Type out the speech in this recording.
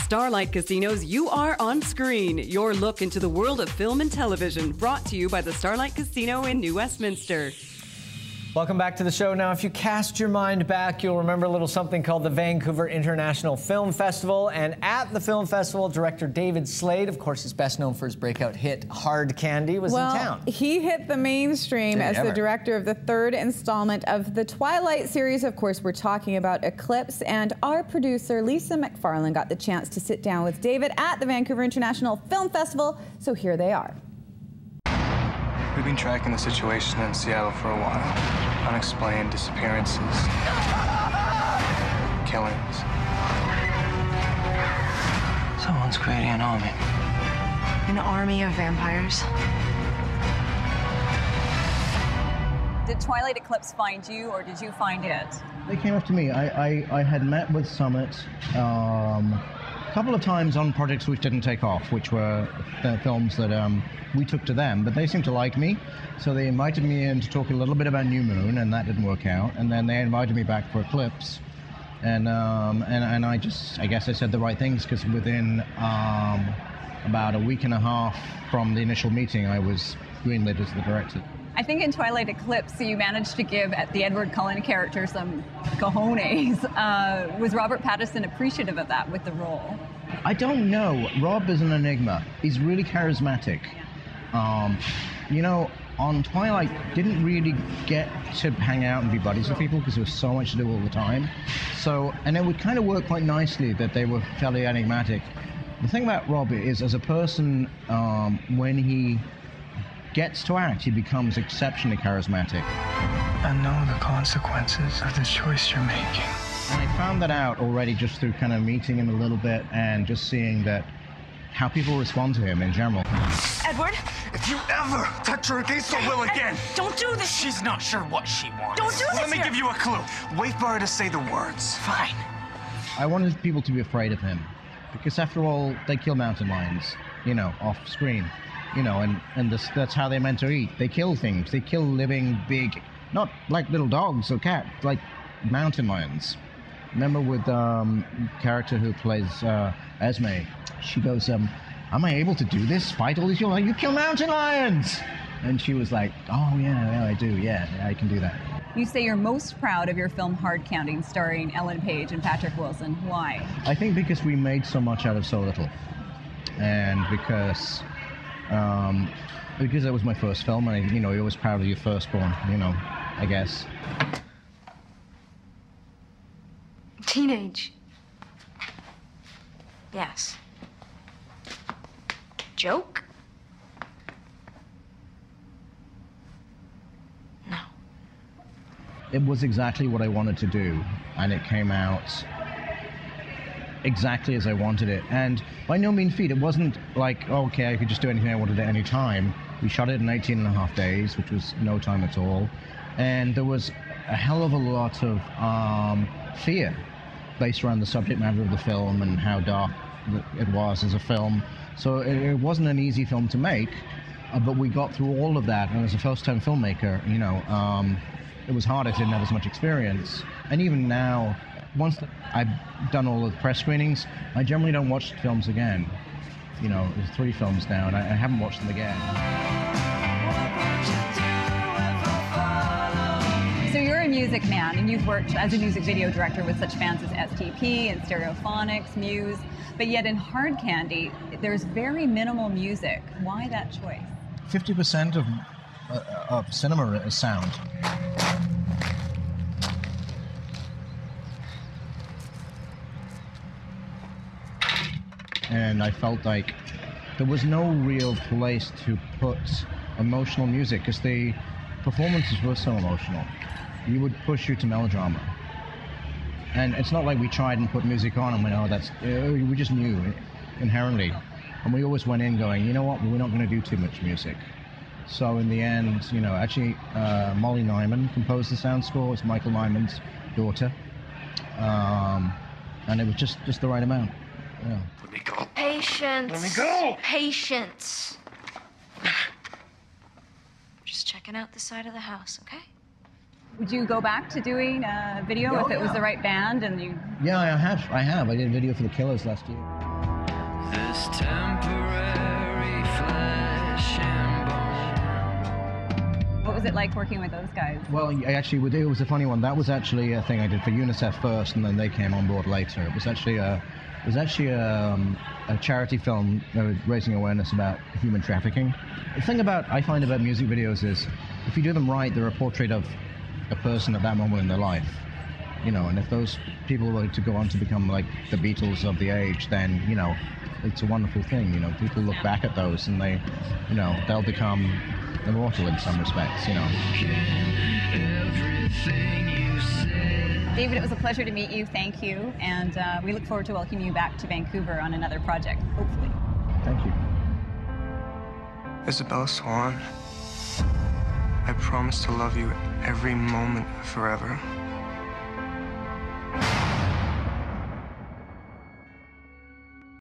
Starlight Casino's You Are on Screen, your look into the world of film and television, brought to you by the Starlight Casino in New Westminster. Welcome back to the show. Now, if you cast your mind back, you'll remember a little something called the Vancouver International Film Festival. And at the film festival, director David Slade, of course, is best known for his breakout hit Hard Candy, was in town. He hit the mainstream as the director of the third installment of the Twilight series. Of course, we're talking about Eclipse. And our producer, Lisa MacFarlane, got the chance to sit down with David at the Vancouver International Film Festival. So here they are. We've been tracking the situation in Seattle for a while. Unexplained disappearances, killings. Someone's creating an army. An army of vampires. Did Twilight Eclipse find you, or did you find it? They came up to me. I had met with Summit a couple of times on projects which didn't take off, which were films that we took to them, but they seemed to like me, so they invited me in to talk a little bit about New Moon, and that didn't work out, and then they invited me back for Eclipse, and I guess I said the right things, because within about a week and a half from the initial meeting, I was greenlit as the director. I think in Twilight Eclipse, you managed to give the Edward Cullen character some cojones. Was Robert Pattinson appreciative of that with the role? I don't know. Rob is an enigma. He's really charismatic. You know, on Twilight, didn't really get to hang out and be buddies with people because there was so much to do all the time. So, and it would kind of work quite nicely that they were fairly enigmatic. The thing about Rob is, as a person, when he gets to act, he becomes exceptionally charismatic. I know the consequences of the choice you're making. And I found that out already just through kind of meeting him a little bit and just seeing that how people respond to him in general. Edward? If you ever touch her against her will again! Don't do this! She's not sure what she wants. Don't do this! Let me give you a clue. Wait for her to say the words. Fine. I wanted people to be afraid of him, because after all, they kill mountain lions, you know, off screen. You know, and that's how they're meant to eat. They kill things. They kill living, big, not like little dogs or cats, like mountain lions. Remember with character who plays Esme, she goes, am I able to do this? Fight all these people? Like, you kill mountain lions! And she was like, oh yeah, I do, yeah, I can do that. You say you're most proud of your film Hard Counting, starring Ellen Page and Patrick Wilson. Why? I think because we made so much out of so little. And because that was my first film, and you know, you're always proud of your firstborn, you know, I guess. Teenage. Yes. Joke? No. It was exactly what I wanted to do, and it came out exactly as I wanted it. And by no mean feat, it wasn't like, oh, okay, I could just do anything I wanted at any time. We shot it in 18.5 days, which was no time at all. And there was a hell of a lot of fear based around the subject matter of the film and how dark it was as a film. So it wasn't an easy film to make, but we got through all of that. And as a first-time filmmaker, you know, it was hard. I didn't have as much experience. And even now, once I've done all of the press screenings, I generally don't watch films again. You know, there's 3 films now, and I haven't watched them again. So you're a music man, and you've worked as a music video director with such bands as STP and Stereophonics, Muse, but yet in Hard Candy, there's very minimal music. Why that choice? 50% of cinema is sound. And I felt like there was no real place to put emotional music, because the performances were so emotional. You would push you to melodrama. And it's not like we tried and put music on and went, oh, that's, we just knew inherently. And we always went in going, you know what, we're not going to do too much music. So in the end, you know, actually Molly Nyman composed the sound score. It's Michael Nyman's daughter. And it was just the right amount. Yeah. Let me go. Patience. Let me go! Patience. Just checking out the side of the house, okay? Would you go back to doing a video if it was the right band and you... Yeah, I have. I did a video for The Killers last year. this temporary flesh and bone. What was it like working with those guys? Well, actually, it was a funny one. That was actually a thing I did for UNICEF first, and then they came on board later. It was actually a charity film raising awareness about human trafficking. The thing I find about music videos is, if you do them right, they're a portrait of a person at that moment in their life. You know, and if those people were to go on to become like the Beatles of the age, then, you know, it's a wonderful thing. You know, people look back at those and they, you know, they'll become immortal in some respects, you know. David, it was a pleasure to meet you. Thank you. And we look forward to welcoming you back to Vancouver on another project, hopefully. Thank you. Isabella Swan, I promise to love you every moment forever.